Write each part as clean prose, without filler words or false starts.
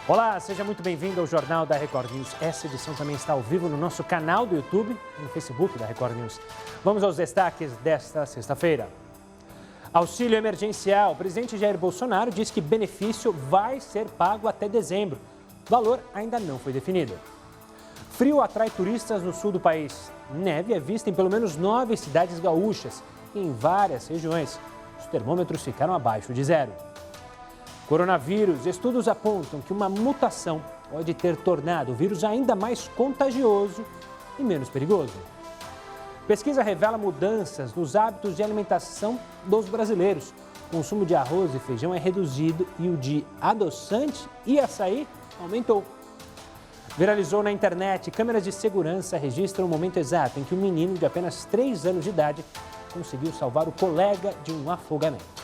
Olá, seja muito bem-vindo ao Jornal da Record News. Essa edição também está ao vivo no nosso canal do YouTube e no Facebook da Record News. Vamos aos destaques desta sexta-feira. Auxílio emergencial. O presidente Jair Bolsonaro diz que benefício vai ser pago até dezembro. O valor ainda não foi definido. Frio atrai turistas no sul do país. Neve é vista em pelo menos 9 cidades gaúchas e em várias regiões. Os termômetros ficaram abaixo de zero. Coronavírus. Estudos apontam que uma mutação pode ter tornado o vírus ainda mais contagioso e menos perigoso. Pesquisa revela mudanças nos hábitos de alimentação dos brasileiros. O consumo de arroz e feijão é reduzido e o de adoçante e açaí aumentou. Viralizou na internet. Câmeras de segurança registram o momento exato em que um menino de apenas 3 anos de idade conseguiu salvar o colega de um afogamento.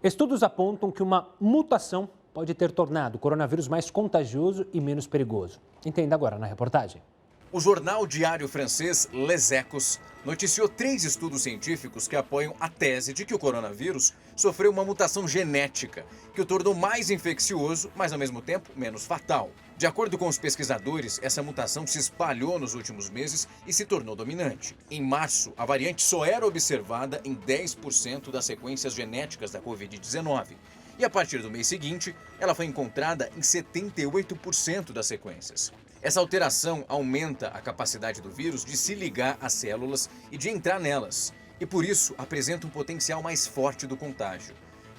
Estudos apontam que uma mutação pode ter tornado o coronavírus mais contagioso e menos perigoso. Entenda agora na reportagem. O jornal diário francês Les Echos noticiou 3 estudos científicos que apoiam a tese de que o coronavírus sofreu uma mutação genética que o tornou mais infeccioso, mas ao mesmo tempo menos fatal. De acordo com os pesquisadores, essa mutação se espalhou nos últimos meses e se tornou dominante. Em março, a variante só era observada em 10% das sequências genéticas da Covid-19. E a partir do mês seguinte, ela foi encontrada em 78% das sequências. Essa alteração aumenta a capacidade do vírus de se ligar às células e de entrar nelas, e por isso apresenta um potencial mais forte do contágio.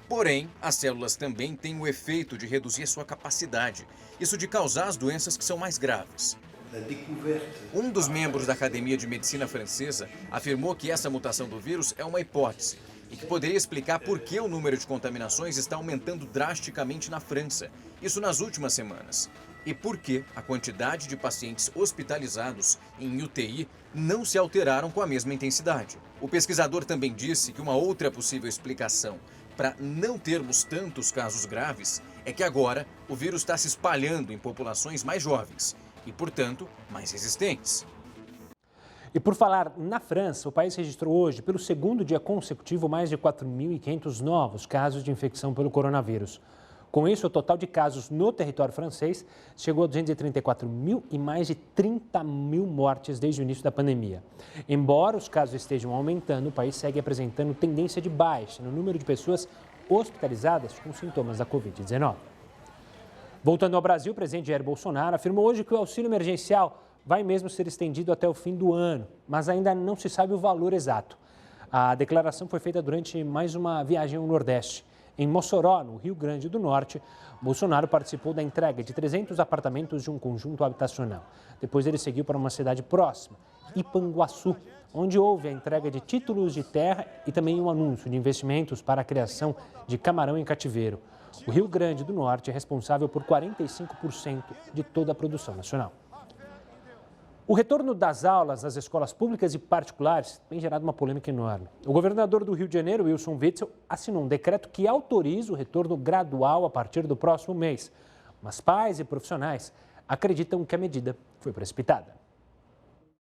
Porém, as células também têm o efeito de reduzir a sua capacidade, isso de causar as doenças que são mais graves. Um dos membros da Academia de Medicina Francesa afirmou que essa mutação do vírus é uma hipótese e que poderia explicar por que o número de contaminações está aumentando drasticamente na França, isso nas últimas semanas. E por que a quantidade de pacientes hospitalizados em UTI não se alteraram com a mesma intensidade. O pesquisador também disse que uma outra possível explicação para não termos tantos casos graves é que agora o vírus está se espalhando em populações mais jovens e, portanto, mais resistentes. E por falar na França, o país registrou hoje, pelo segundo dia consecutivo, mais de 4.500 novos casos de infecção pelo coronavírus. Com isso, o total de casos no território francês chegou a 234 mil e mais de 30 mil mortes desde o início da pandemia. Embora os casos estejam aumentando, o país segue apresentando tendência de baixa no número de pessoas hospitalizadas com sintomas da Covid-19. Voltando ao Brasil, o presidente Jair Bolsonaro afirmou hoje que o auxílio emergencial vai mesmo ser estendido até o fim do ano, mas ainda não se sabe o valor exato. A declaração foi feita durante mais uma viagem ao Nordeste. Em Mossoró, no Rio Grande do Norte, Bolsonaro participou da entrega de 300 apartamentos de um conjunto habitacional. Depois ele seguiu para uma cidade próxima, Ipanguaçu, onde houve a entrega de títulos de terra e também um anúncio de investimentos para a criação de camarão em cativeiro. O Rio Grande do Norte é responsável por 45% de toda a produção nacional. O retorno das aulas nas escolas públicas e particulares tem gerado uma polêmica enorme. O governador do Rio de Janeiro, Wilson Witzel, assinou um decreto que autoriza o retorno gradual a partir do próximo mês. Mas pais e profissionais acreditam que a medida foi precipitada.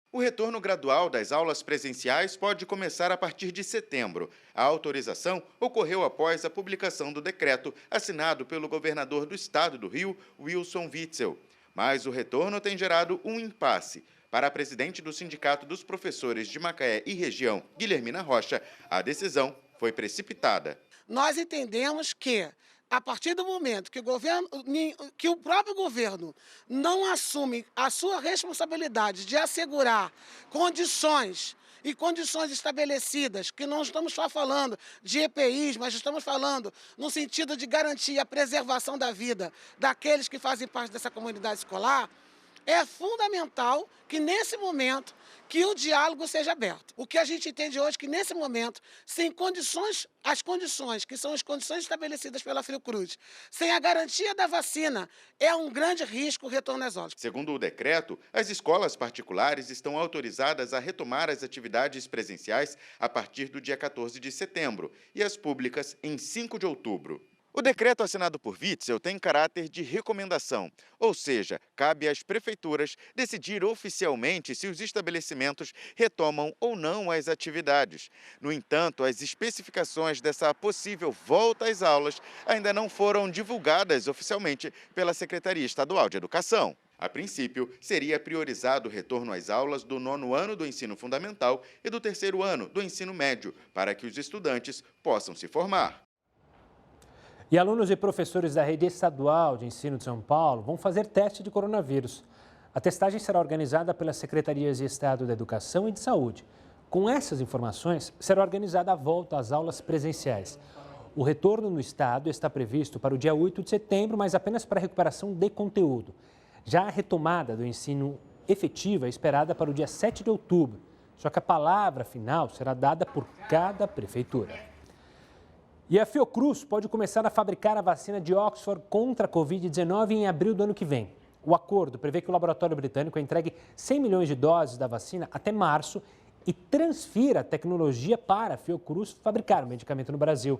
O retorno gradual das aulas presenciais pode começar a partir de setembro. A autorização ocorreu após a publicação do decreto assinado pelo governador do estado do Rio, Wilson Witzel. Mas o retorno tem gerado um impasse. Para a presidente do Sindicato dos Professores de Macaé e região, Guilhermina Rocha, a decisão foi precipitada. Nós entendemos que, a partir do momento que o próprio governo não assume a sua responsabilidade de assegurar condições estabelecidas, que não estamos só falando de EPIs, mas estamos falando no sentido de garantir a preservação da vida daqueles que fazem parte dessa comunidade escolar, é fundamental que, nesse momento, que o diálogo seja aberto. O que a gente entende hoje é que, nesse momento, sem condições, as condições, que são as condições estabelecidas pela Fiocruz, sem a garantia da vacina, é um grande risco o retorno às aulas. Segundo o decreto, as escolas particulares estão autorizadas a retomar as atividades presenciais a partir do dia 14 de setembro e as públicas em 5 de outubro. O decreto assinado por Witzel tem caráter de recomendação, ou seja, cabe às prefeituras decidir oficialmente se os estabelecimentos retomam ou não as atividades. No entanto, as especificações dessa possível volta às aulas ainda não foram divulgadas oficialmente pela Secretaria Estadual de Educação. A princípio, seria priorizado o retorno às aulas do 9º ano do ensino fundamental e do 3º ano do ensino médio, para que os estudantes possam se formar. E alunos e professores da rede estadual de ensino de São Paulo vão fazer teste de coronavírus. A testagem será organizada pelas Secretarias de Estado da Educação e de Saúde. Com essas informações, será organizada a volta às aulas presenciais. O retorno no estado está previsto para o dia 8 de setembro, mas apenas para recuperação de conteúdo. Já a retomada do ensino efetivo é esperada para o dia 7 de outubro. Só que a palavra final será dada por cada prefeitura. E a Fiocruz pode começar a fabricar a vacina de Oxford contra a Covid-19 em abril do ano que vem. O acordo prevê que o laboratório britânico entregue 100 milhões de doses da vacina até março e transfira a tecnologia para a Fiocruz fabricar o medicamento no Brasil.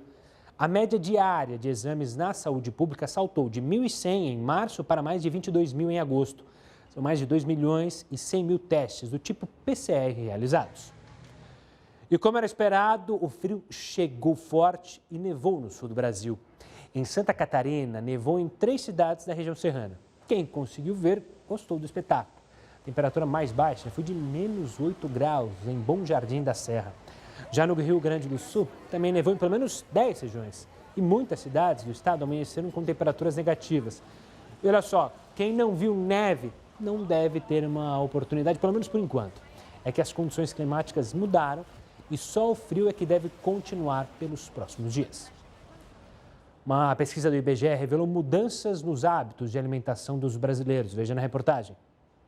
A média diária de exames na saúde pública saltou de 1.100 em março para mais de 22 mil em agosto. São mais de 2 milhões e 100 mil testes do tipo PCR realizados. E como era esperado, o frio chegou forte e nevou no sul do Brasil. Em Santa Catarina, nevou em 3 cidades da região serrana. Quem conseguiu ver, gostou do espetáculo. A temperatura mais baixa foi de -8 graus em Bom Jardim da Serra. Já no Rio Grande do Sul, também nevou em pelo menos 10 regiões. E muitas cidades do estado amanheceram com temperaturas negativas. E olha só, quem não viu neve não deve ter uma oportunidade, pelo menos por enquanto. É que as condições climáticas mudaram e só o frio é que deve continuar pelos próximos dias. Uma pesquisa do IBGE revelou mudanças nos hábitos de alimentação dos brasileiros. Veja na reportagem.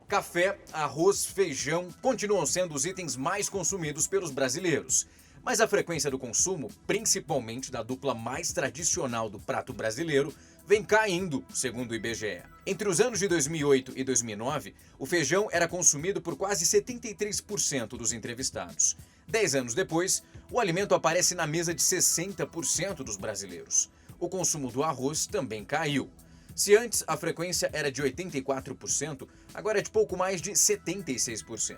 Café, arroz, feijão continuam sendo os itens mais consumidos pelos brasileiros. Mas a frequência do consumo, principalmente da dupla mais tradicional do prato brasileiro, vem caindo, segundo o IBGE. Entre os anos de 2008 e 2009, o feijão era consumido por quase 73% dos entrevistados. 10 anos depois, o alimento aparece na mesa de 60% dos brasileiros. O consumo do arroz também caiu. Se antes a frequência era de 84%, agora é de pouco mais de 76%.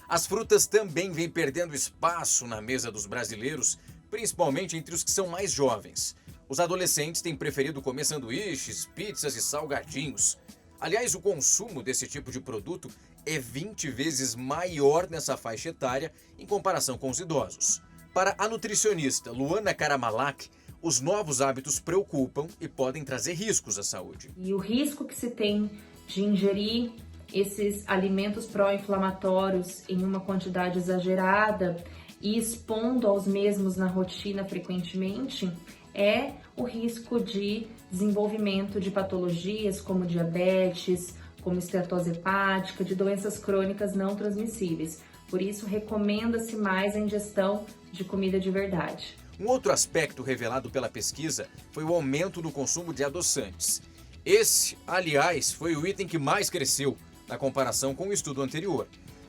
As frutas também vêm perdendo espaço na mesa dos brasileiros, principalmente entre os que são mais jovens. Os adolescentes têm preferido comer sanduíches, pizzas e salgadinhos. Aliás, o consumo desse tipo de produto é 20 vezes maior nessa faixa etária em comparação com os idosos. Para a nutricionista Luana Karamalak, os novos hábitos preocupam e podem trazer riscos à saúde. E o risco que se tem de ingerir esses alimentos pró-inflamatórios em uma quantidade exagerada e expondo aos mesmos na rotina frequentemente é o risco de desenvolvimento de patologias como diabetes, como esteatose hepática, de doenças crônicas não transmissíveis. Por isso, recomenda-se mais a ingestão de comida de verdade. Um outro aspecto revelado pela pesquisa foi o aumento no consumo de adoçantes. Esse, aliás, foi o item que mais cresceu na comparação com o estudo anterior.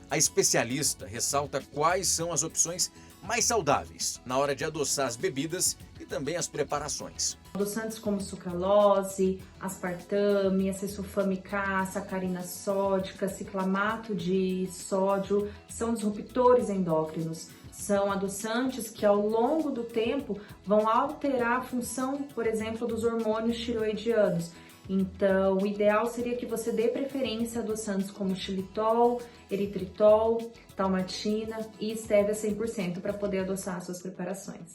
A especialista ressalta quais são as opções mais saudáveis na hora de adoçar as bebidas e também as preparações. Adoçantes como sucralose, aspartame, acesulfame K, sacarina sódica, ciclamato de sódio são disruptores endócrinos. São adoçantes que ao longo do tempo vão alterar a função, por exemplo, dos hormônios tiroidianos. Então, o ideal seria que você dê preferência a adoçantes como xilitol, eritritol, talmatina e estévia 100% para poder adoçar suas preparações.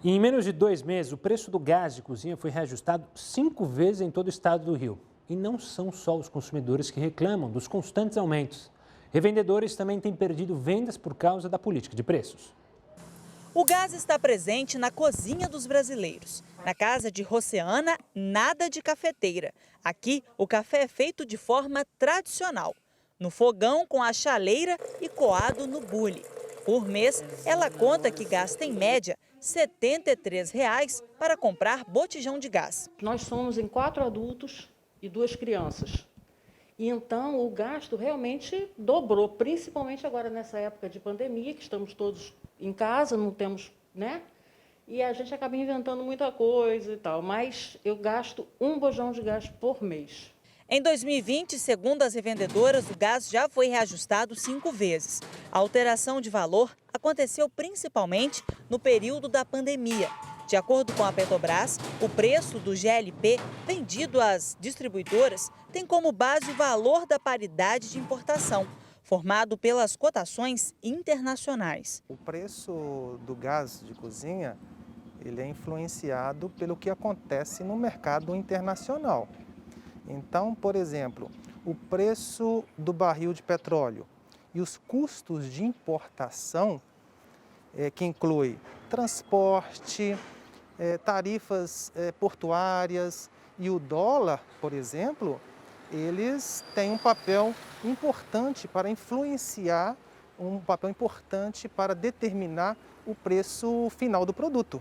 E em menos de 2 meses, o preço do gás de cozinha foi reajustado 5 vezes em todo o estado do Rio. E não são só os consumidores que reclamam dos constantes aumentos. Revendedores também têm perdido vendas por causa da política de preços. O gás está presente na cozinha dos brasileiros. Na casa de Roceana, nada de cafeteira. Aqui, o café é feito de forma tradicional. No fogão, com a chaleira e coado no bule. Por mês, ela conta que gasta em média R$ 73 para comprar botijão de gás. Nós somos em 4 adultos e 2 crianças. E então o gasto realmente dobrou, principalmente agora nessa época de pandemia, que estamos todos em casa, não temos, né? e a gente acaba inventando muita coisa e tal, mas eu gasto 1 bujão de gás por mês. Em 2020, segundo as revendedoras, o gás já foi reajustado 5 vezes. A alteração de valor aconteceu principalmente no período da pandemia. De acordo com a Petrobras, o preço do GLP vendido às distribuidoras tem como base o valor da paridade de importação, formado pelas cotações internacionais. O preço do gás de cozinha ele é influenciado pelo que acontece no mercado internacional. Então, por exemplo, o preço do barril de petróleo e os custos de importação, que inclui transporte, tarifas portuárias e o dólar, por exemplo, eles têm um papel importante para influenciar, um papel importante para determinar o preço final do produto.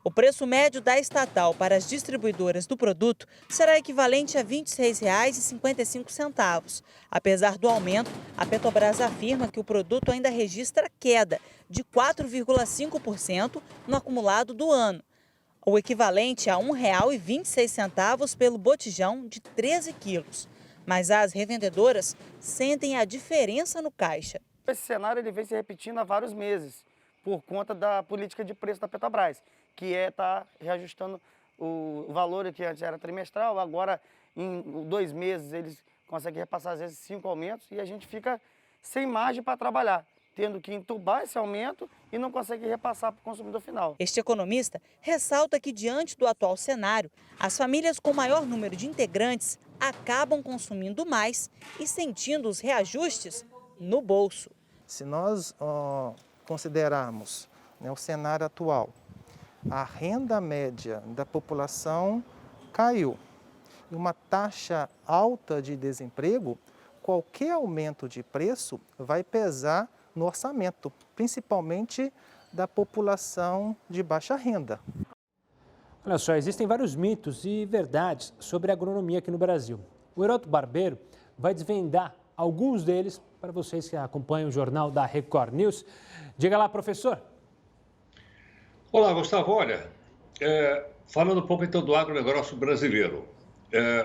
O preço médio da estatal para as distribuidoras do produto será equivalente a R$ 26,55. Apesar do aumento, a Petrobras afirma que o produto ainda registra queda de 4,5% no acumulado do ano, o equivalente a R$ 1,26 pelo botijão de 13 quilos. Mas as revendedoras sentem a diferença no caixa. Esse cenário ele vem se repetindo há vários meses, por conta da política de preço da Petrobras, que estar reajustando o valor que antes era trimestral, agora em 2 meses eles conseguem repassar às vezes 5 aumentos e a gente fica sem margem para trabalhar, tendo que entubar esse aumento e não consegue repassar para o consumidor final. Este economista ressalta que, diante do atual cenário, as famílias com maior número de integrantes acabam consumindo mais e sentindo os reajustes no bolso. Se nós considerarmos o cenário atual, a renda média da população caiu e uma taxa alta de desemprego, qualquer aumento de preço vai pesar no orçamento, principalmente da população de baixa renda. Olha só, existem vários mitos e verdades sobre a agronomia aqui no Brasil. O Heroto Barbeiro vai desvendar alguns deles para vocês que acompanham o jornal da Record News. Diga lá, professor. Olá, Gustavo. Olha, falando um pouco então do agronegócio brasileiro.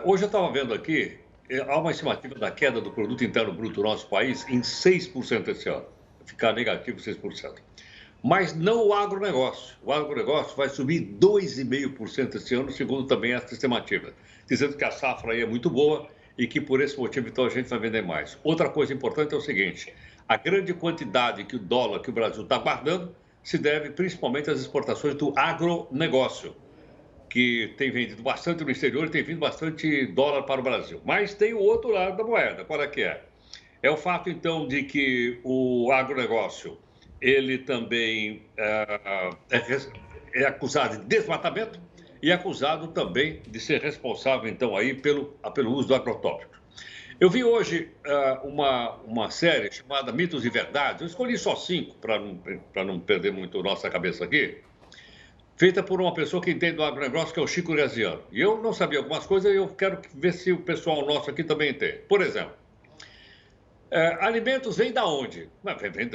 Hoje eu estava vendo aqui, há uma estimativa da queda do produto interno bruto do nosso país em 6% esse ano. Ficar negativo 6%. Mas não o agronegócio. O agronegócio vai subir 2,5% esse ano, segundo também essa estimativa. Dizendo que a safra aí é muito boa e que por esse motivo então a gente vai vender mais. Outra coisa importante é o seguinte, a grande quantidade que o dólar que o Brasil está guardando se deve principalmente às exportações do agronegócio, que tem vendido bastante no exterior e tem vindo bastante dólar para o Brasil. Mas tem o outro lado da moeda, qual é que é? É o fato, então, de que o agronegócio, ele também é acusado de desmatamento e é acusado também de ser responsável, então, aí pelo uso do agrotóxico. Eu vi hoje uma série chamada Mitos e Verdades. Eu escolhi só 5 para não perder muito nossa cabeça aqui. Feita por uma pessoa que entende do agronegócio, que é o Chico Graziano. E eu não sabia algumas coisas e eu quero ver se o pessoal nosso aqui também entende. Por exemplo, alimentos vêm da onde?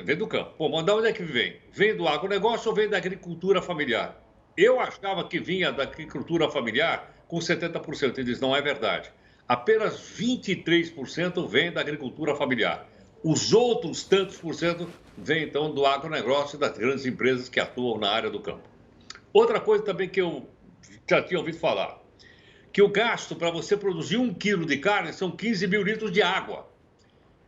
Vem do campo. Pô, mas de onde é que vem? Vem do agronegócio ou vem da agricultura familiar? Eu achava que vinha da agricultura familiar com 70%. Ele diz, não é verdade. Apenas 23% vem da agricultura familiar. Os outros tantos por cento vêm, então, do agronegócio e das grandes empresas que atuam na área do campo. Outra coisa também que eu já tinha ouvido falar, que o gasto para você produzir 1 quilo de carne são 15 mil litros de água.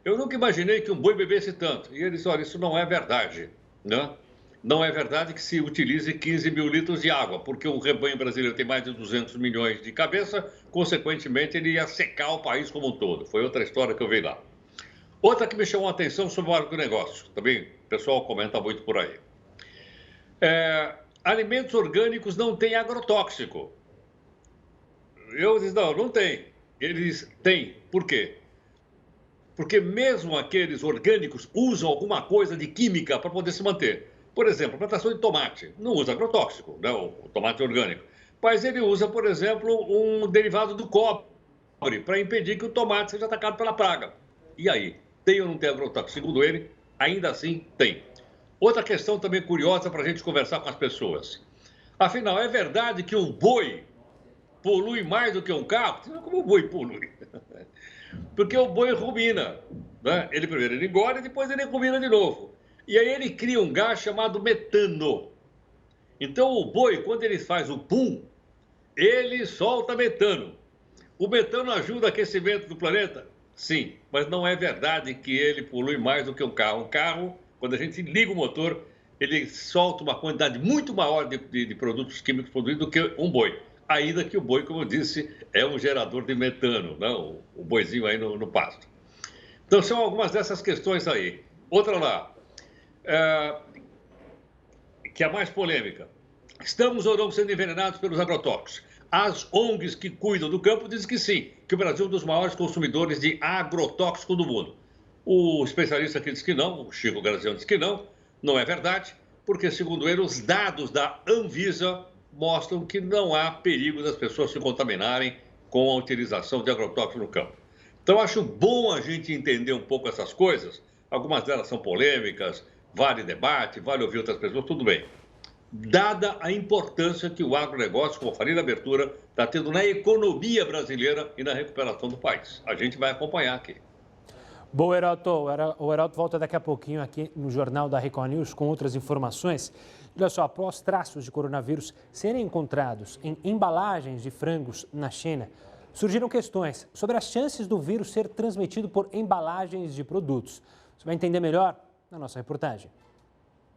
Eu nunca imaginei que um boi bebesse tanto. E ele disse, olha, isso não é verdade, né? Não é verdade que se utilize 15 mil litros de água, porque o rebanho brasileiro tem mais de 200 milhões de cabeça, consequentemente ele ia secar o país como um todo. Foi outra história que eu vi lá. Outra que me chamou a atenção sobre o agronegócio, também o pessoal comenta muito por aí. Alimentos orgânicos não têm agrotóxico. Eu disse, não tem. Eles têm. Por quê? Porque mesmo aqueles orgânicos usam alguma coisa de química para poder se manter. Por exemplo, a plantação de tomate não usa agrotóxico, né, o tomate orgânico. Mas ele usa, por exemplo, um derivado do cobre para impedir que o tomate seja atacado pela praga. E aí, tem ou não tem agrotóxico? Segundo ele, ainda assim tem. Outra questão também curiosa para a gente conversar com as pessoas. Afinal, é verdade que um boi polui mais do que um carro? Como o boi polui? Porque o boi rumina, né? Ele primeiro ele engorda e depois ele rumina de novo. E aí ele cria um gás chamado metano. Então o boi, quando ele faz o pum, ele solta metano. O metano ajuda o aquecimento do planeta? Sim, mas não é verdade que ele polui mais do que um carro. Um carro, quando a gente liga o motor, ele solta uma quantidade muito maior de produtos químicos produzidos do que um boi. Ainda que o boi, como eu disse, é um gerador de metano, não? O boizinho aí no pasto. Então, são algumas dessas questões aí. Outra lá, que é a mais polêmica. Estamos ou não sendo envenenados pelos agrotóxicos? As ONGs que cuidam do campo dizem que sim, que o Brasil é um dos maiores consumidores de agrotóxico do mundo. O especialista aqui diz que não, o Chico Graziano diz que não é verdade, porque, segundo ele, os dados da Anvisa mostram que não há perigo das pessoas se contaminarem com a utilização de agrotóxicos no campo. Então, acho bom a gente entender um pouco essas coisas. Algumas delas são polêmicas, vale debate, vale ouvir outras pessoas, tudo bem. Dada a importância que o agronegócio, como eu falei na abertura, está tendo na economia brasileira e na recuperação do país. A gente vai acompanhar aqui. Bom, Heraldo, o Heraldo volta daqui a pouquinho aqui no Jornal da Record News com outras informações. Olha só, após traços de coronavírus serem encontrados em embalagens de frangos na China, surgiram questões sobre as chances do vírus ser transmitido por embalagens de produtos. Você vai entender melhor na nossa reportagem.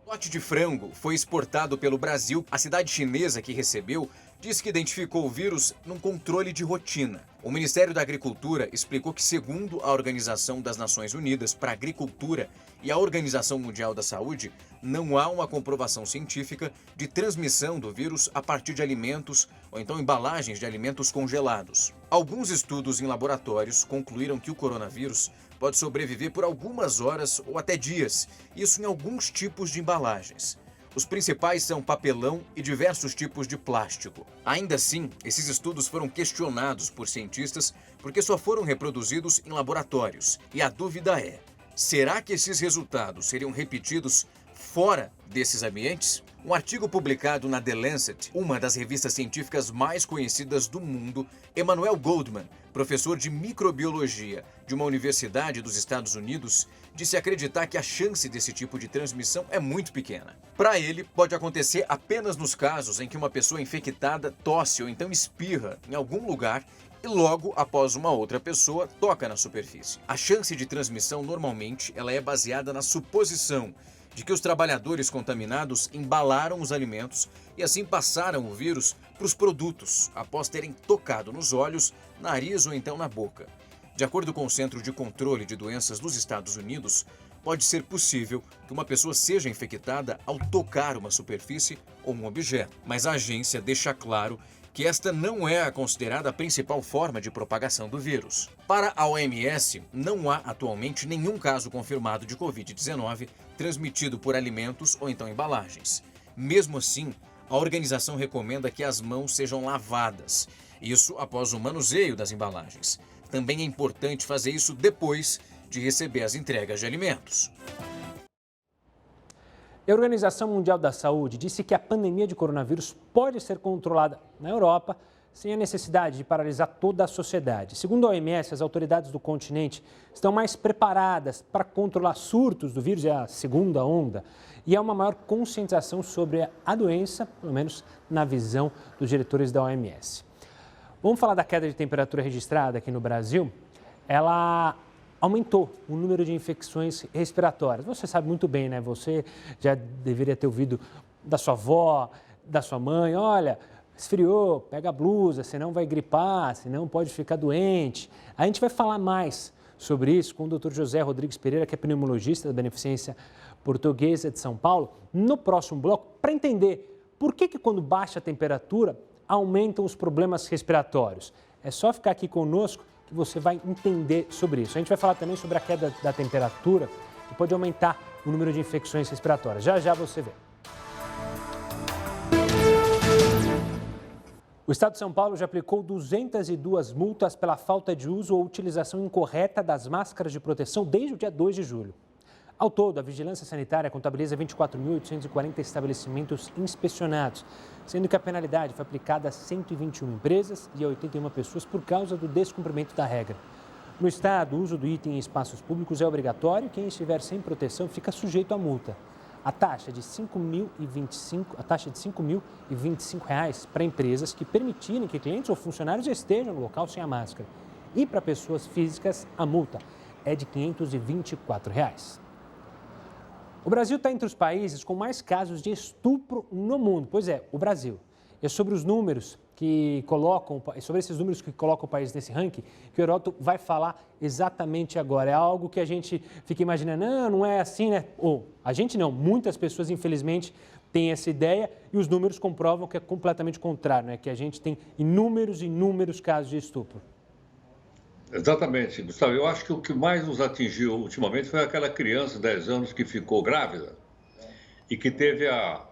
O lote de frango foi exportado pelo Brasil. A cidade chinesa que recebeu diz que identificou o vírus num controle de rotina. O Ministério da Agricultura explicou que, segundo a Organização das Nações Unidas para a Agricultura e a Organização Mundial da Saúde, não há uma comprovação científica de transmissão do vírus a partir de alimentos ou então embalagens de alimentos congelados. Alguns estudos em laboratórios concluíram que o coronavírus pode sobreviver por algumas horas ou até dias, isso em alguns tipos de embalagens. Os principais são papelão e diversos tipos de plástico. Ainda assim, esses estudos foram questionados por cientistas porque só foram reproduzidos em laboratórios. E a dúvida é, será que esses resultados seriam repetidos fora desses ambientes? Um artigo publicado na The Lancet, uma das revistas científicas mais conhecidas do mundo, Emmanuel Goldman, professor de microbiologia de uma universidade dos Estados Unidos, disse acreditar que a chance desse tipo de transmissão é muito pequena. Para ele, pode acontecer apenas nos casos em que uma pessoa infectada tosse ou então espirra em algum lugar e logo após uma outra pessoa toca na superfície. A chance de transmissão normalmente ela é baseada na suposição de que os trabalhadores contaminados embalaram os alimentos e assim passaram o vírus para os produtos, após terem tocado nos olhos, nariz ou então na boca. De acordo com o Centro de Controle de Doenças dos Estados Unidos, pode ser possível que uma pessoa seja infectada ao tocar uma superfície ou um objeto, mas a agência deixa claro que esta não é a considerada a principal forma de propagação do vírus. Para a OMS, não há atualmente nenhum caso confirmado de Covid-19 transmitido por alimentos ou então embalagens. Mesmo assim, a organização recomenda que as mãos sejam lavadas, isso após o manuseio das embalagens. Também é importante fazer isso depois de receber as entregas de alimentos. A Organização Mundial da Saúde disse que a pandemia de coronavírus pode ser controlada na Europa sem a necessidade de paralisar toda a sociedade. Segundo a OMS, as autoridades do continente estão mais preparadas para controlar surtos do vírus, é a segunda onda, e há uma maior conscientização sobre a doença, pelo menos na visão dos diretores da OMS. Vamos falar da queda de temperatura registrada aqui no Brasil. Ela aumentou o número de infecções respiratórias. Você sabe muito bem, né? Você já deveria ter ouvido da sua avó, da sua mãe, olha, esfriou, pega a blusa, senão vai gripar, senão pode ficar doente. A gente vai falar mais sobre isso com o Dr. José Rodrigues Pereira, que é pneumologista da Beneficência Portuguesa de São Paulo, no próximo bloco, para entender por que quando baixa a temperatura aumentam os problemas respiratórios. É só ficar aqui conosco que você vai entender sobre isso. A gente vai falar também sobre a queda da temperatura, que pode aumentar o número de infecções respiratórias. Já já você vê. O Estado de São Paulo já aplicou 202 multas pela falta de uso ou utilização incorreta das máscaras de proteção desde o dia 2 de julho. Ao todo, a Vigilância Sanitária contabiliza 24.840 estabelecimentos inspecionados, sendo que a penalidade foi aplicada a 121 empresas e a 81 pessoas por causa do descumprimento da regra. No estado, o uso do item em espaços públicos é obrigatório e quem estiver sem proteção fica sujeito à multa. A taxa de R$ 5.025 para empresas que permitirem que clientes ou funcionários estejam no local sem a máscara. E para pessoas físicas, a multa é de R$ 524. O Brasil está entre os países com mais casos de estupro no mundo. Pois é, o Brasil. É sobre esses números que colocam o país nesse ranking que o Heródoto vai falar exatamente agora. É algo que a gente fica imaginando, não é assim, né? Ou a gente não, muitas pessoas infelizmente têm essa ideia e os números comprovam que é completamente contrário, né? Que a gente tem inúmeros casos de estupro. Exatamente, Gustavo. Eu acho que o que mais nos atingiu ultimamente foi aquela criança de 10 anos que ficou grávida e que teve a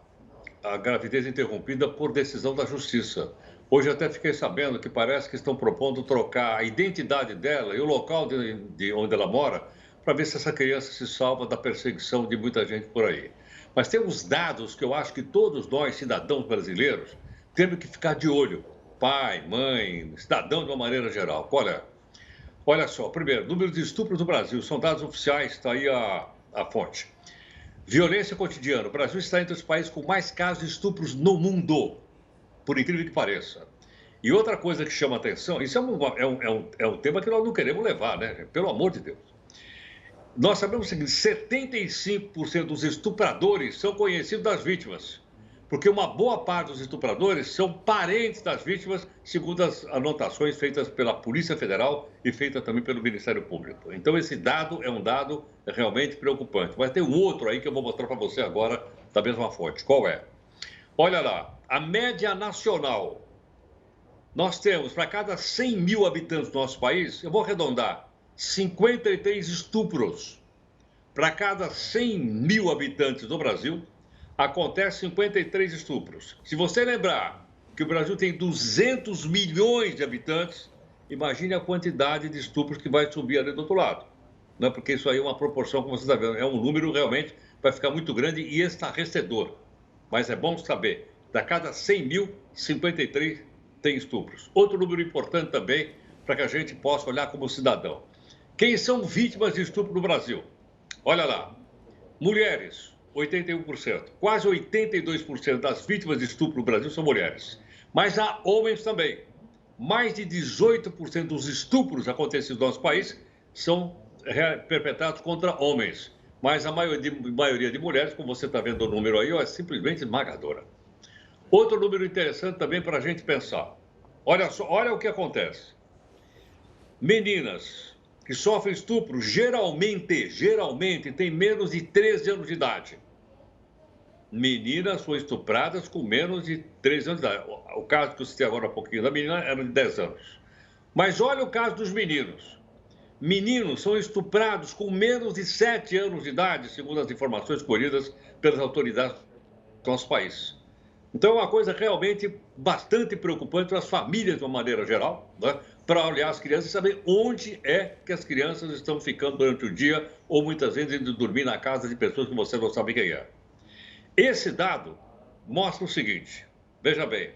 gravidez interrompida por decisão da justiça. Hoje até fiquei sabendo que parece que estão propondo trocar a identidade dela e o local de onde ela mora para ver se essa criança se salva da perseguição de muita gente por aí. Mas tem uns dados que eu acho que todos nós, cidadãos brasileiros, temos que ficar de olho. Pai, mãe, cidadão de uma maneira geral. Qual é? Olha só, primeiro, número de estupros no Brasil, são dados oficiais, está aí a fonte. Violência cotidiana, o Brasil está entre os países com mais casos de estupros no mundo, por incrível que pareça. E outra coisa que chama atenção, isso é um tema que nós não queremos levar, né? Pelo amor de Deus. Nós sabemos o seguinte, 75% dos estupradores são conhecidos das vítimas. Porque uma boa parte dos estupradores são parentes das vítimas, segundo as anotações feitas pela Polícia Federal e feitas também pelo Ministério Público. Então, esse dado é um dado realmente preocupante. Mas tem um outro aí que eu vou mostrar para você agora, da mesma fonte. Qual é? Olha lá, a média nacional. Nós temos, para cada 100 mil habitantes do nosso país, eu vou arredondar, 53 estupros. Para cada 100 mil habitantes do Brasil, acontece 53 estupros. Se você lembrar que o Brasil tem 200 milhões de habitantes, imagine a quantidade de estupros que vai subir ali do outro lado. Não é porque isso aí é uma proporção, como você está vendo, é um número realmente vai ficar muito grande e estarrecedor. Mas é bom saber, da cada 100 mil, 53 tem estupros. Outro número importante também, para que a gente possa olhar como cidadão. Quem são vítimas de estupro no Brasil? Olha lá, mulheres, 81%. Quase 82% das vítimas de estupro no Brasil são mulheres. Mas há homens também. Mais de 18% dos estupros acontecidos no nosso país são perpetrados contra homens. Mas a maioria de mulheres, como você está vendo o número aí, é simplesmente esmagadora. Outro número interessante também para a gente pensar. Olha só, olha o que acontece. Meninas que sofrem estupro geralmente têm menos de 13 anos de idade. Meninas foram estupradas com menos de 13 anos de idade. O caso que eu citei agora há pouquinho da menina era de 10 anos. Mas olha o caso dos meninos. Meninos são estuprados com menos de 7 anos de idade, segundo as informações colhidas pelas autoridades do nosso país. Então é uma coisa realmente bastante preocupante para as famílias de uma maneira geral, né? Para olhar as crianças e saber onde é que as crianças estão ficando durante o dia ou muitas vezes indo dormir na casa de pessoas que você não sabe quem é. Esse dado mostra o seguinte, veja bem,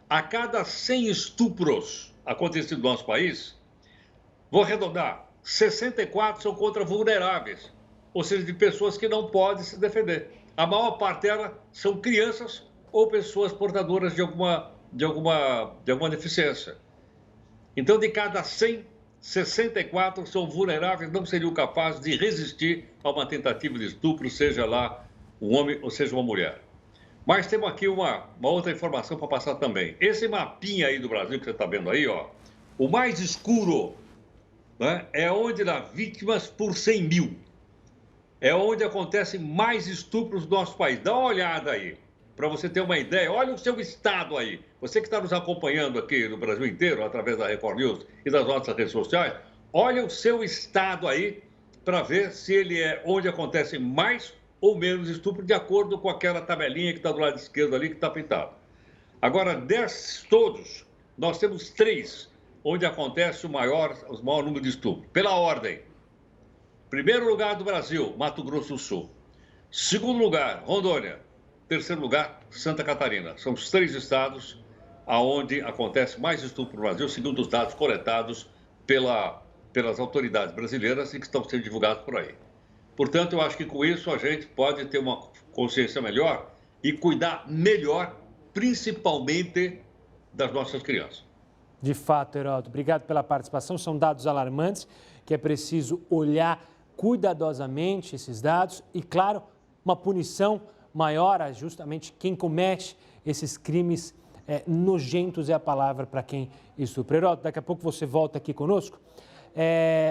a cada 100 estupros acontecidos no nosso país, vou arredondar, 64 são contra vulneráveis, ou seja, de pessoas que não podem se defender. A maior parte delas são crianças ou pessoas portadoras de alguma deficiência. Então, de cada 100, 64 são vulneráveis, não seriam capazes de resistir a uma tentativa de estupro, seja lá um homem ou seja uma mulher. Mas temos aqui uma outra informação para passar também. Esse mapinha aí do Brasil que você está vendo aí, ó, o mais escuro, né, é onde dá vítimas por 100 mil. É onde acontecem mais estupros do nosso país. Dá uma olhada aí, para você ter uma ideia. Olha o seu estado aí. Você que está nos acompanhando aqui no Brasil inteiro, através da Record News e das nossas redes sociais, olha o seu estado aí, para ver se ele é onde acontecem mais ou menos estupro, de acordo com aquela tabelinha que está do lado esquerdo ali, que está pintado. Agora, desses todos, nós temos 3 onde acontece o maior número de estupro. Pela ordem, Primeiro lugar do Brasil, Mato Grosso do Sul. Segundo lugar, Rondônia. Terceiro lugar, Santa Catarina. São os 3 estados onde acontece mais estupro no Brasil, segundo os dados coletados pelas autoridades brasileiras e que estão sendo divulgados por aí. Portanto, eu acho que com isso a gente pode ter uma consciência melhor e cuidar melhor, principalmente das nossas crianças. De fato, Heródoto, obrigado pela participação. São dados alarmantes que é preciso olhar cuidadosamente esses dados e, claro, uma punição maior a justamente quem comete esses crimes nojentos é a palavra para quem estupra. Heródoto, daqui a pouco você volta aqui conosco.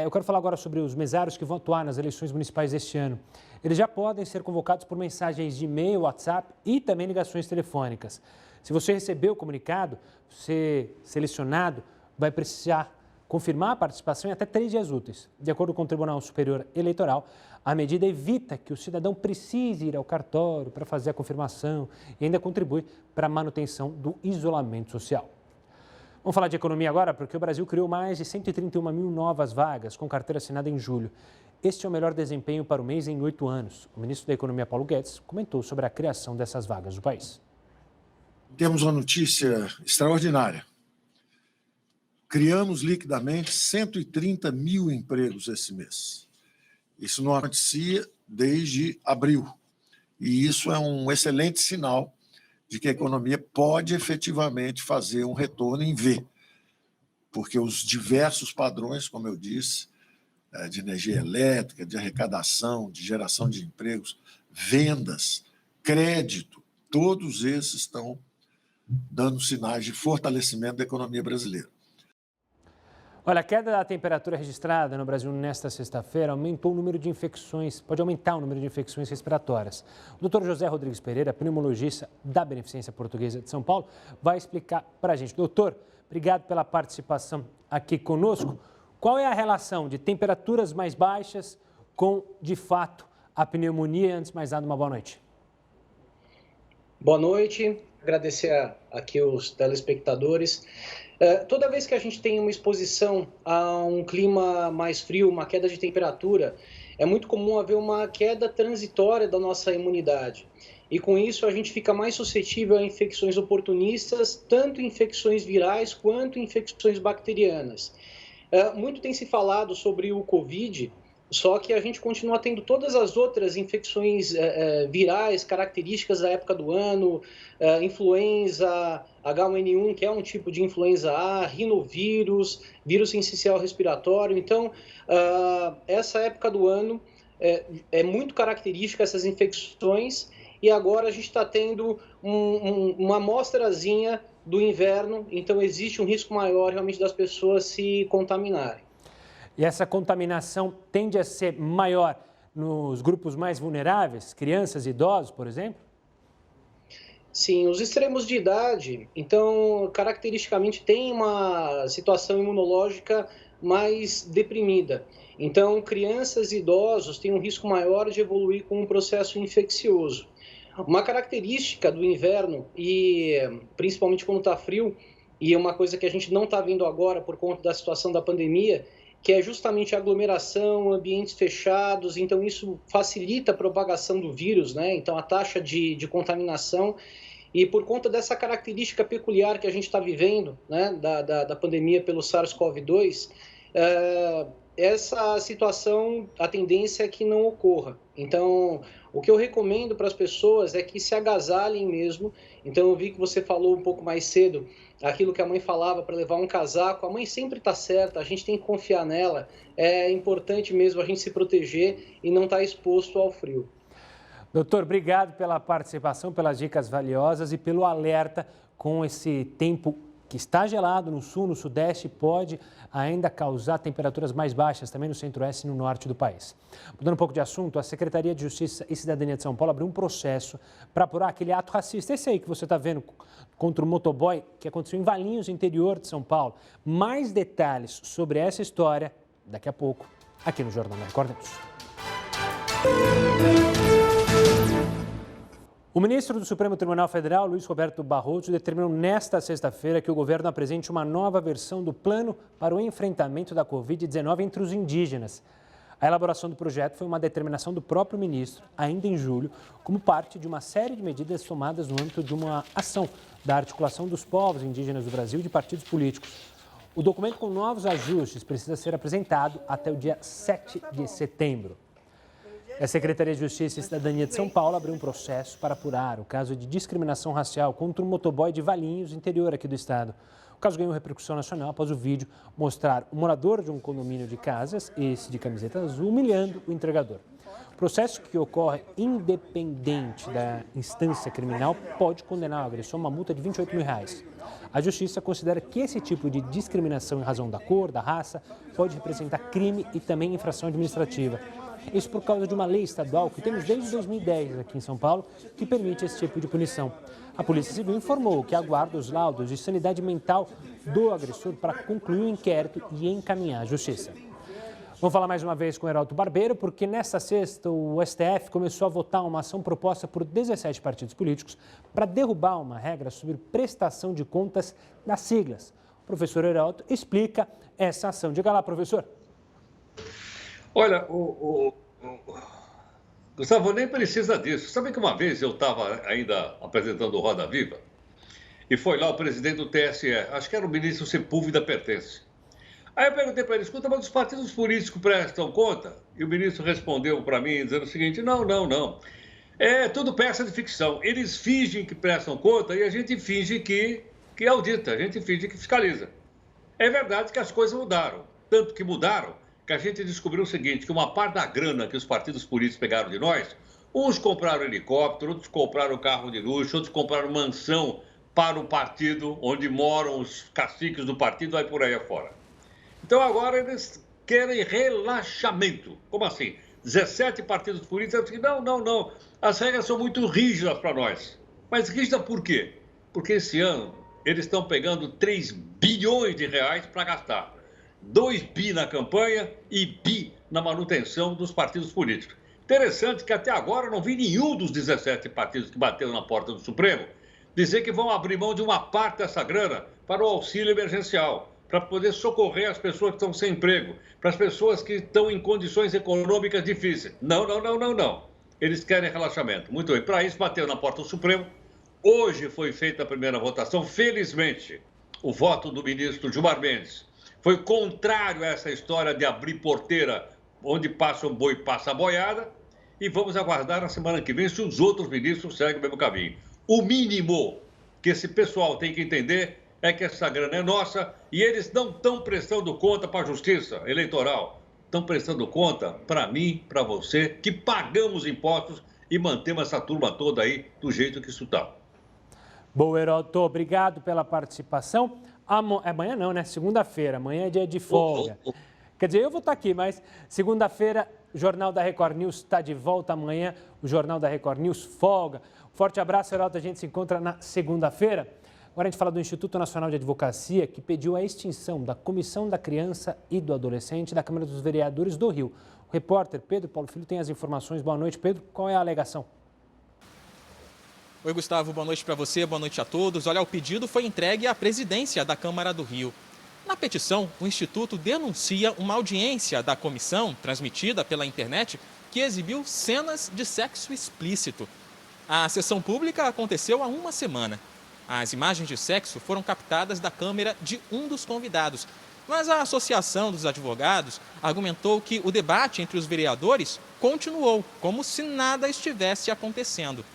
Eu quero falar agora sobre os mesários que vão atuar nas eleições municipais deste ano. Eles já podem ser convocados por mensagens de e-mail, WhatsApp e também ligações telefônicas. Se você recebeu o comunicado, ser selecionado vai precisar confirmar a participação em até 3 dias úteis. De acordo com o Tribunal Superior Eleitoral, a medida evita que o cidadão precise ir ao cartório para fazer a confirmação e ainda contribui para a manutenção do isolamento social. Vamos falar de economia agora, porque o Brasil criou mais de 131 mil novas vagas com carteira assinada em julho. Este é o melhor desempenho para o mês em 8 anos. O ministro da Economia, Paulo Guedes, comentou sobre a criação dessas vagas no país. Temos uma notícia extraordinária. Criamos liquidamente 130 mil empregos esse mês. Isso não acontecia desde abril. E isso é um excelente sinal de que a economia pode efetivamente fazer um retorno em V. Porque os diversos padrões, como eu disse, de energia elétrica, de arrecadação, de geração de empregos, vendas, crédito, todos esses estão dando sinais de fortalecimento da economia brasileira. Olha, a queda da temperatura registrada no Brasil nesta sexta-feira aumentou o número de infecções, pode aumentar o número de infecções respiratórias. O Dr. José Rodrigues Pereira, pneumologista da Beneficência Portuguesa de São Paulo, vai explicar para a gente. Doutor, obrigado pela participação aqui conosco. Qual é a relação de temperaturas mais baixas com, de fato, a pneumonia? Antes de mais nada, uma boa noite. Boa noite, agradecer aqui os telespectadores. Toda vez que a gente tem uma exposição a um clima mais frio, uma queda de temperatura, é muito comum haver uma queda transitória da nossa imunidade. E com isso a gente fica mais suscetível a infecções oportunistas, tanto infecções virais quanto infecções bacterianas. Muito tem se falado sobre o Covid, só que a gente continua tendo todas as outras infecções virais características da época do ano, influenza H1N1, que é um tipo de influenza A, rinovírus, vírus sincicial respiratório. Então, essa época do ano é muito característica essas infecções e agora a gente está tendo uma amostrazinha do inverno, então existe um risco maior realmente das pessoas se contaminarem. E essa contaminação tende a ser maior nos grupos mais vulneráveis, crianças e idosos, por exemplo? Sim, os extremos de idade, então, caracteristicamente, tem uma situação imunológica mais deprimida. Então, crianças e idosos têm um risco maior de evoluir com um processo infeccioso. Uma característica do inverno, e principalmente quando está frio, e é uma coisa que a gente não está vendo agora por conta da situação da pandemia, que é justamente a aglomeração, ambientes fechados, então isso facilita a propagação do vírus, né? Então a taxa de contaminação, e por conta dessa característica peculiar que a gente está vivendo, né, da pandemia pelo SARS-CoV-2, essa situação, a tendência é que não ocorra. Então, o que eu recomendo para as pessoas é que se agasalhem mesmo. Então, eu vi que você falou um pouco mais cedo aquilo que a mãe falava para levar um casaco. A mãe sempre está certa, a gente tem que confiar nela. É importante mesmo a gente se proteger e não estar exposto ao frio. Doutor, obrigado pela participação, pelas dicas valiosas e pelo alerta com esse tempo que está gelado no sul, no sudeste, pode ainda causar temperaturas mais baixas também no centro-oeste e no norte do país. Mudando um pouco de assunto, a Secretaria de Justiça e Cidadania de São Paulo abriu um processo para apurar aquele ato racista, esse aí que você está vendo contra o motoboy, que aconteceu em Valinhos, interior de São Paulo. Mais detalhes sobre essa história daqui a pouco, aqui no Jornal da Record News. O ministro do Supremo Tribunal Federal, Luiz Roberto Barroso, determinou nesta sexta-feira que o governo apresente uma nova versão do plano para o enfrentamento da Covid-19 entre os indígenas. A elaboração do projeto foi uma determinação do próprio ministro, ainda em julho, como parte de uma série de medidas tomadas no âmbito de uma ação da articulação dos povos indígenas do Brasil e de partidos políticos. O documento com novos ajustes precisa ser apresentado até o dia 7 de setembro. A Secretaria de Justiça e Cidadania de São Paulo abriu um processo para apurar o caso de discriminação racial contra um motoboy de Valinhos, interior aqui do estado. O caso ganhou repercussão nacional após o vídeo mostrar o morador de um condomínio de casas, esse de camiseta azul, humilhando o entregador. O processo, que ocorre independente da instância criminal, pode condenar o agressor a uma multa de R$ 28.000. A Justiça considera que esse tipo de discriminação em razão da cor, da raça, pode representar crime e também infração administrativa. Isso por causa de uma lei estadual que temos desde 2010 aqui em São Paulo, que permite esse tipo de punição. A Polícia Civil informou que aguarda os laudos de sanidade mental do agressor para concluir o inquérito e encaminhar à Justiça. Vamos falar mais uma vez com o Heródoto Barbeiro, porque nesta sexta o STF começou a votar uma ação proposta por 17 partidos políticos para derrubar uma regra sobre prestação de contas das siglas. O professor Heródoto explica essa ação. Diga lá, professor. Olha, Gustavo, nem precisa disso. Sabe que uma vez eu estava ainda apresentando o Roda Viva e foi lá o presidente do TSE, acho que era o ministro Sepúlveda Pertence. Aí eu perguntei para ele, escuta, mas os partidos políticos prestam conta? E o ministro respondeu para mim dizendo o seguinte, não. É tudo peça de ficção. Eles fingem que prestam conta e a gente finge que audita, a gente finge que fiscaliza. É verdade que as coisas mudaram, tanto que mudaram que a gente descobriu o seguinte, que uma parte da grana que os partidos políticos pegaram de nós, uns compraram helicóptero, outros compraram carro de luxo, outros compraram mansão para o partido, onde moram os caciques do partido, vai por aí afora. Então agora eles querem relaxamento. Como assim? 17 partidos políticos dizem, não, as regras são muito rígidas para nós. Mas rígidas por quê? Porque esse ano eles estão pegando 3 bilhões de reais para gastar. 2 bi na campanha e bi na manutenção dos partidos políticos. Interessante que até agora eu não vi nenhum dos 17 partidos que bateram na porta do Supremo dizer que vão abrir mão de uma parte dessa grana para o auxílio emergencial, para poder socorrer as pessoas que estão sem emprego, para as pessoas que estão em condições econômicas difíceis. Não. Eles querem relaxamento. Muito bem, para isso bateu na porta do Supremo. Hoje foi feita a primeira votação. Felizmente, o voto do ministro Gilmar Mendes foi contrário a essa história de abrir porteira onde passa um boi, passa a boiada. E vamos aguardar na semana que vem se os outros ministros seguem o mesmo caminho. O mínimo que esse pessoal tem que entender é que essa grana é nossa e eles não estão prestando conta para a Justiça Eleitoral. Estão prestando conta para mim, para você, que pagamos impostos e mantemos essa turma toda aí do jeito que isso está. Boa, Heródoto, obrigado pela participação. Amanhã não, né? Segunda-feira. Amanhã é dia de folga. Quer dizer, eu vou estar aqui, mas segunda-feira o Jornal da Record News está de volta. Amanhã o Jornal da Record News folga. Forte abraço, Heródoto. A gente se encontra na segunda-feira. Agora a gente fala do Instituto Nacional de Advocacia, que pediu a extinção da Comissão da Criança e do Adolescente da Câmara dos Vereadores do Rio. O repórter Pedro Paulo Filho tem as informações. Boa noite, Pedro. Qual é a alegação? Oi, Gustavo, boa noite para você, boa noite a todos. Olha, o pedido foi entregue à presidência da Câmara do Rio. Na petição, o Instituto denuncia uma audiência da comissão, transmitida pela internet, que exibiu cenas de sexo explícito. A sessão pública aconteceu há uma semana. As imagens de sexo foram captadas da câmera de um dos convidados, mas a Associação dos Advogados argumentou que o debate entre os vereadores continuou, como se nada estivesse acontecendo.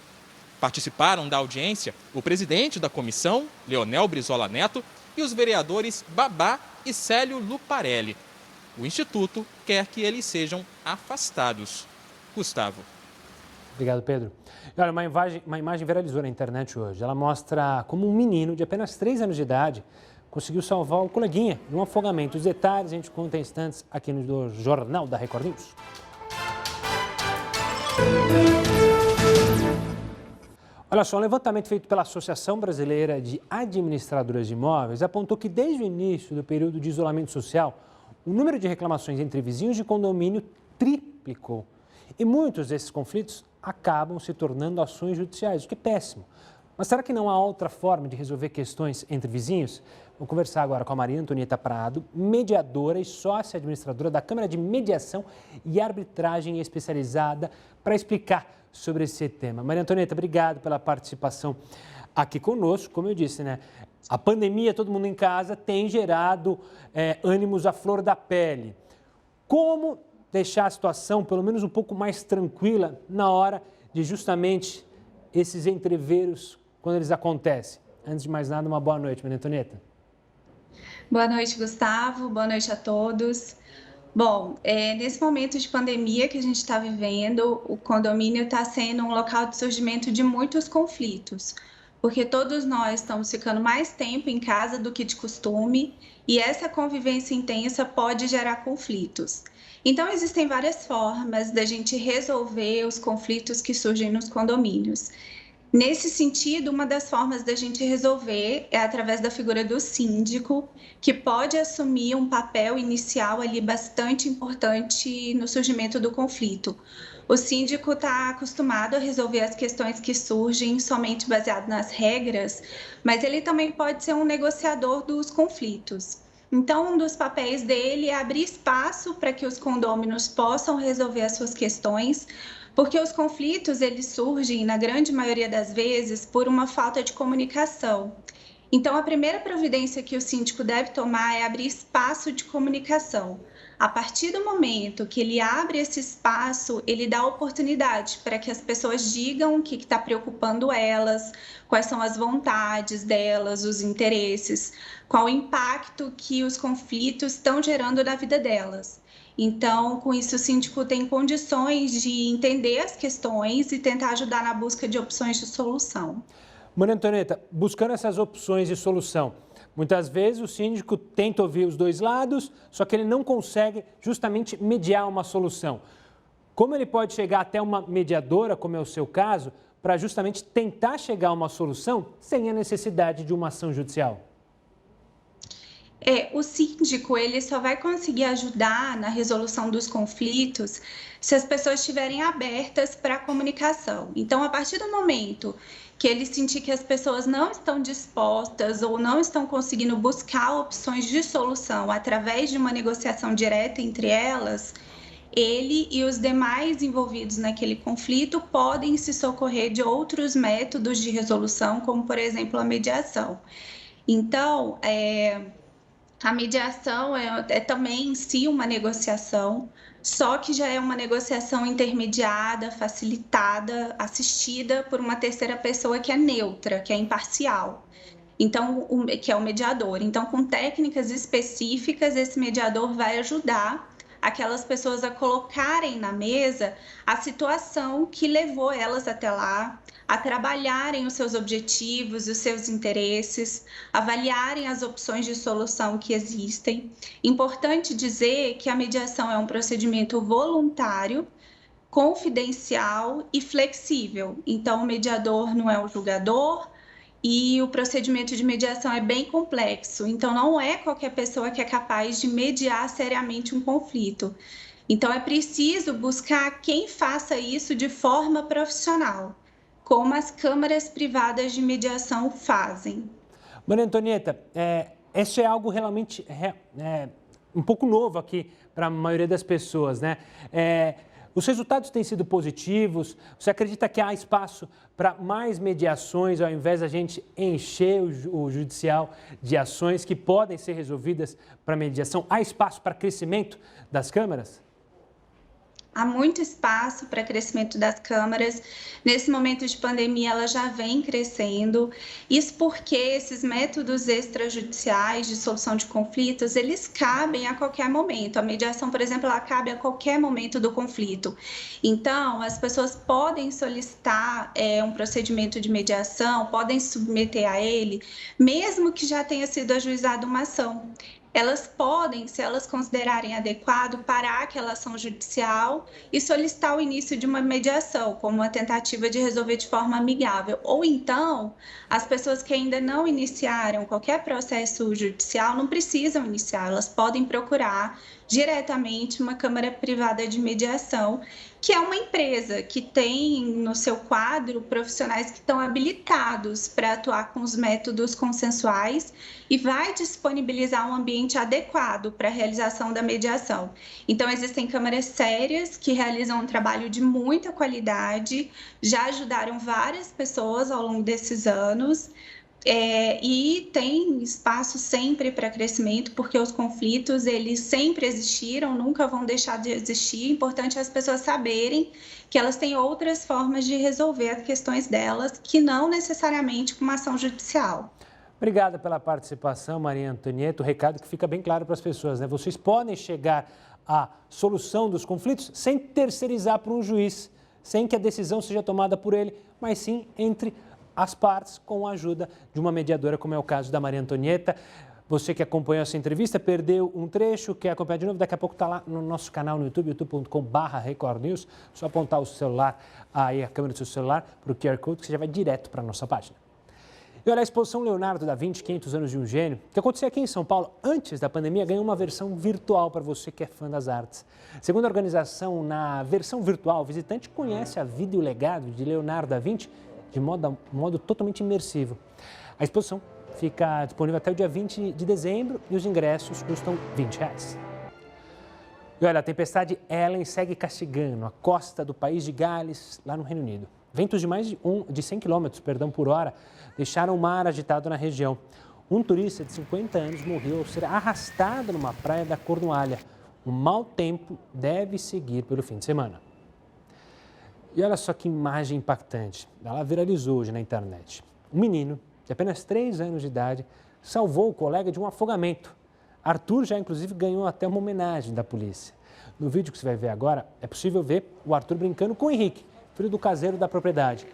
Participaram da audiência o presidente da comissão, Leonel Brizola Neto, e os vereadores Babá e Célio Luparelli. O Instituto quer que eles sejam afastados. Gustavo. Obrigado, Pedro. E olha, uma imagem viralizou na internet hoje. Ela mostra como um menino de apenas 3 anos de idade conseguiu salvar o coleguinha de um afogamento. Os detalhes a gente conta em instantes aqui no Jornal da Record News. Olha só, um levantamento feito pela Associação Brasileira de Administradoras de Imóveis apontou que desde o início do período de isolamento social, o número de reclamações entre vizinhos de condomínio triplicou. E muitos desses conflitos acabam se tornando ações judiciais, o que é péssimo. Mas será que não há outra forma de resolver questões entre vizinhos? Vou conversar agora com a Maria Antonieta Prado, mediadora e sócia administradora da Câmara de Mediação e Arbitragem Especializada, para explicar sobre esse tema. Maria Antonieta, obrigado pela participação aqui conosco. Como eu disse, né? A pandemia, todo mundo em casa, tem gerado ânimos à flor da pele. Como deixar a situação pelo menos um pouco mais tranquila na hora de justamente esses entreveros quando eles acontecem? Antes de mais nada, uma boa noite, Maria Antonieta. Boa noite, Gustavo. Boa noite a todos. Bom, nesse momento de pandemia que a gente está vivendo, o condomínio está sendo um local de surgimento de muitos conflitos, porque todos nós estamos ficando mais tempo em casa do que de costume e essa convivência intensa pode gerar conflitos. Então, existem várias formas da gente resolver os conflitos que surgem nos condomínios. Nesse sentido, uma das formas da gente resolver é através da figura do síndico, que pode assumir um papel inicial ali bastante importante no surgimento do conflito. O síndico está acostumado a resolver as questões que surgem somente baseado nas regras, mas ele também pode ser um negociador dos conflitos. Então, um dos papéis dele é abrir espaço para que os condôminos possam resolver as suas questões, porque os conflitos eles surgem, na grande maioria das vezes, por uma falta de comunicação. Então, a primeira providência que o síndico deve tomar é abrir espaço de comunicação. A partir do momento que ele abre esse espaço, ele dá oportunidade para que as pessoas digam o que está preocupando elas, quais são as vontades delas, os interesses, qual o impacto que os conflitos estão gerando na vida delas. Então, com isso, o síndico tem condições de entender as questões e tentar ajudar na busca de opções de solução. Maria Antonieta, buscando essas opções de solução, muitas vezes o síndico tenta ouvir os dois lados, só que ele não consegue justamente mediar uma solução. Como ele pode chegar até uma mediadora, como é o seu caso, para justamente tentar chegar a uma solução sem a necessidade de uma ação judicial? O síndico ele só vai conseguir ajudar na resolução dos conflitos se as pessoas estiverem abertas para a comunicação. Então, a partir do momento que ele sentir que as pessoas não estão dispostas ou não estão conseguindo buscar opções de solução através de uma negociação direta entre elas, ele e os demais envolvidos naquele conflito podem se socorrer de outros métodos de resolução, como, por exemplo, a mediação. Então, a mediação é também em si uma negociação, só que já é uma negociação intermediada, facilitada, assistida por uma terceira pessoa que é neutra, que é imparcial, então, que é o mediador. Então, com técnicas específicas, esse mediador vai ajudar aquelas pessoas a colocarem na mesa a situação que levou elas até lá, a trabalharem os seus objetivos, os seus interesses, avaliarem as opções de solução que existem. Importante dizer que a mediação é um procedimento voluntário, confidencial e flexível. Então, o mediador não é o julgador e o procedimento de mediação é bem complexo. Então, não é qualquer pessoa que é capaz de mediar seriamente um conflito. Então, é preciso buscar quem faça isso de forma profissional, como as câmaras privadas de mediação fazem. Maria Antonieta, isso é algo realmente um pouco novo aqui para a maioria das pessoas, né? Os resultados têm sido positivos? Você acredita que há espaço para mais mediações, ao invés da gente encher o judicial de ações que podem ser resolvidas para mediação? Há espaço para crescimento das câmaras? Há muito espaço para crescimento das câmaras. Nesse momento de pandemia, ela já vem crescendo. Isso porque esses métodos extrajudiciais de solução de conflitos, eles cabem a qualquer momento. A mediação, por exemplo, ela cabe a qualquer momento do conflito. Então, as pessoas podem solicitar um procedimento de mediação, podem submeter a ele, mesmo que já tenha sido ajuizada uma ação. Elas podem, se elas considerarem adequado, parar aquela ação judicial e solicitar o início de uma mediação, como uma tentativa de resolver de forma amigável. Ou então, as pessoas que ainda não iniciaram qualquer processo judicial não precisam iniciar, elas podem procurar diretamente uma Câmara Privada de Mediação, que é uma empresa que tem no seu quadro profissionais que estão habilitados para atuar com os métodos consensuais e vai disponibilizar um ambiente adequado para a realização da mediação. Então, existem câmaras sérias que realizam um trabalho de muita qualidade, já ajudaram várias pessoas ao longo desses anos. E tem espaço sempre para crescimento, porque os conflitos, eles sempre existiram, nunca vão deixar de existir. É importante as pessoas saberem que elas têm outras formas de resolver as questões delas, que não necessariamente com uma ação judicial. Obrigada pela participação, Maria Antonieta. O recado que fica bem claro para as pessoas, né? Vocês podem chegar à solução dos conflitos sem terceirizar para um juiz, sem que a decisão seja tomada por ele, mas sim entre as partes com a ajuda de uma mediadora, como é o caso da Maria Antonieta. Você que acompanhou essa entrevista, perdeu um trecho, quer acompanhar de novo, daqui a pouco está lá no nosso canal no YouTube, youtube.com/recordnews. Só apontar o celular, aí a câmera do seu celular, para o QR Code, que você já vai direto para a nossa página. E olha, a exposição Leonardo da Vinci, 500 anos de um gênio, que aconteceu aqui em São Paulo antes da pandemia, ganhou uma versão virtual para você que é fã das artes. Segundo a organização, na versão virtual, o visitante conhece a vida e o legado de Leonardo da Vinci de modo totalmente imersivo. A exposição fica disponível até o dia 20 de dezembro e os ingressos custam R$20. E olha, a tempestade Ellen segue castigando a costa do país de Gales, lá no Reino Unido. Ventos de mais de 100 km por hora deixaram o mar agitado na região. Um turista de 50 anos morreu ao ser arrastado numa praia da Cornualha. O mau tempo deve seguir pelo fim de semana. E olha só que imagem impactante. Ela viralizou hoje na internet. Um menino de apenas 3 anos de idade salvou o colega de um afogamento. Arthur já, inclusive, ganhou até uma homenagem da polícia. No vídeo que você vai ver agora, é possível ver o Arthur brincando com o Henrique, filho do caseiro da propriedade.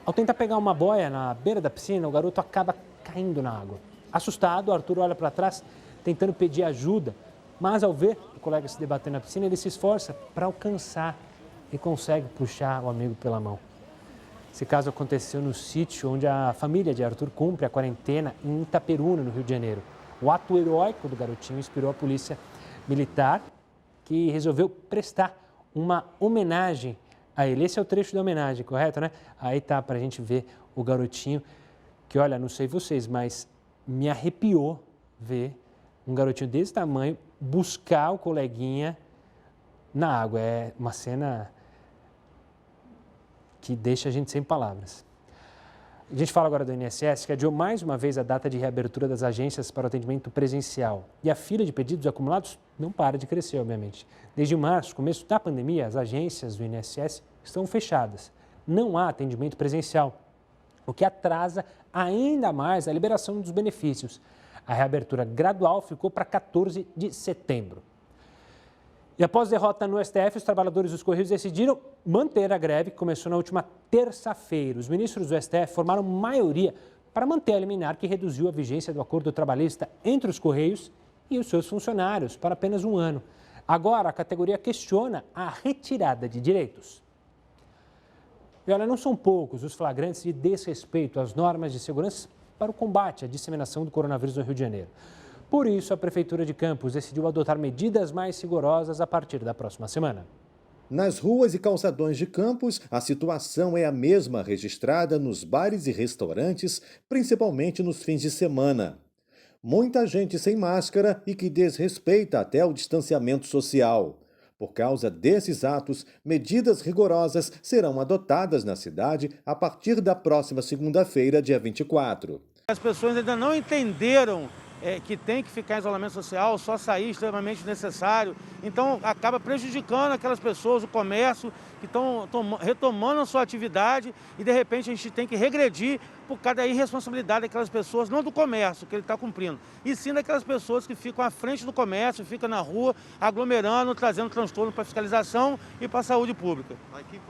Ao tentar pegar uma boia na beira da piscina, o garoto acaba caindo na água. Assustado, o Arthur olha para trás, tentando pedir ajuda, mas ao ver o colega se debater na piscina, ele se esforça para alcançar e consegue puxar o amigo pela mão. Esse caso aconteceu no sítio onde a família de Arthur cumpre a quarentena em Itaperuna, no Rio de Janeiro. O ato heróico do garotinho inspirou a polícia militar, que resolveu prestar uma homenagem a ele. Esse é o trecho da homenagem, correto, né? Aí tá para a gente ver o garotinho, que olha, não sei vocês, mas me arrepiou ver um garotinho desse tamanho buscar o coleguinha na água. É uma cena que deixa a gente sem palavras. A gente fala agora do INSS, que adiou mais uma vez a data de reabertura das agências para o atendimento presencial. E a fila de pedidos acumulados não para de crescer, obviamente. Desde março, começo da pandemia, as agências do INSS estão fechadas. Não há atendimento presencial, o que atrasa ainda mais a liberação dos benefícios. A reabertura gradual ficou para 14 de setembro. E após derrota no STF, os trabalhadores dos Correios decidiram manter a greve que começou na última terça-feira. Os ministros do STF formaram maioria para manter a liminar que reduziu a vigência do acordo trabalhista entre os Correios e os seus funcionários para apenas 1 ano. Agora, a categoria questiona a retirada de direitos. E olha, não são poucos os flagrantes de desrespeito às normas de segurança para o combate à disseminação do coronavírus no Rio de Janeiro. Por isso, a Prefeitura de Campos decidiu adotar medidas mais rigorosas a partir da próxima semana. Nas ruas e calçadões de Campos, a situação é a mesma registrada nos bares e restaurantes, principalmente nos fins de semana. Muita gente sem máscara e que desrespeita até o distanciamento social. Por causa desses atos, medidas rigorosas serão adotadas na cidade a partir da próxima segunda-feira, dia 24. As pessoas ainda não entenderam que tem que ficar em isolamento social, só sair extremamente necessário. Então, acaba prejudicando aquelas pessoas, o comércio, que estão retomando a sua atividade e, de repente, a gente tem que regredir por causa da irresponsabilidade daquelas pessoas, não do comércio que ele está cumprindo, e sim daquelas pessoas que ficam à frente do comércio, ficam na rua, aglomerando, trazendo transtorno para a fiscalização e para a saúde pública.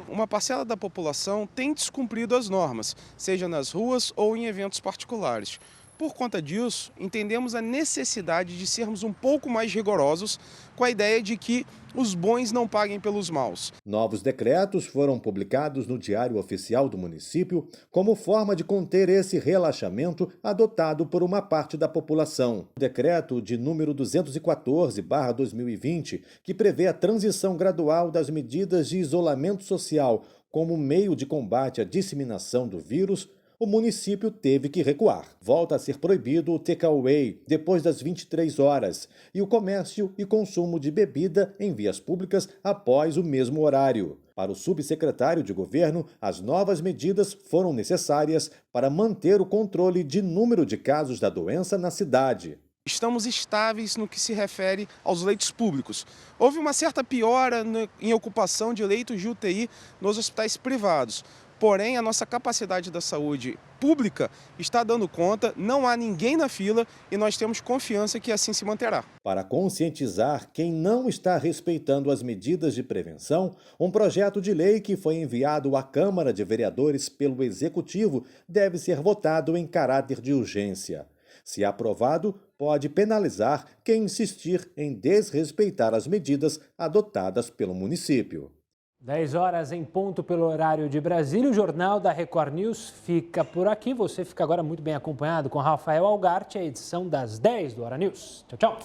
Uma parcela da população tem descumprido as normas, seja nas ruas ou em eventos particulares. Por conta disso, entendemos a necessidade de sermos um pouco mais rigorosos com a ideia de que os bons não paguem pelos maus. Novos decretos foram publicados no Diário Oficial do município como forma de conter esse relaxamento adotado por uma parte da população. O decreto de número 214/2020, que prevê a transição gradual das medidas de isolamento social como meio de combate à disseminação do vírus, o município teve que recuar. Volta a ser proibido o takeaway depois das 23 horas e o comércio e consumo de bebida em vias públicas após o mesmo horário. Para o subsecretário de governo, as novas medidas foram necessárias para manter o controle de número de casos da doença na cidade. Estamos estáveis no que se refere aos leitos públicos. Houve uma certa piora em ocupação de leitos de UTI nos hospitais privados. Porém, a nossa capacidade da saúde pública está dando conta, não há ninguém na fila e nós temos confiança que assim se manterá. Para conscientizar quem não está respeitando as medidas de prevenção, um projeto de lei que foi enviado à Câmara de Vereadores pelo Executivo deve ser votado em caráter de urgência. Se aprovado, pode penalizar quem insistir em desrespeitar as medidas adotadas pelo município. 10 horas em ponto pelo horário de Brasília. O Jornal da Record News fica por aqui. Você fica agora muito bem acompanhado com Rafael Algarte, a edição das 10 do Hora News. Tchau, tchau.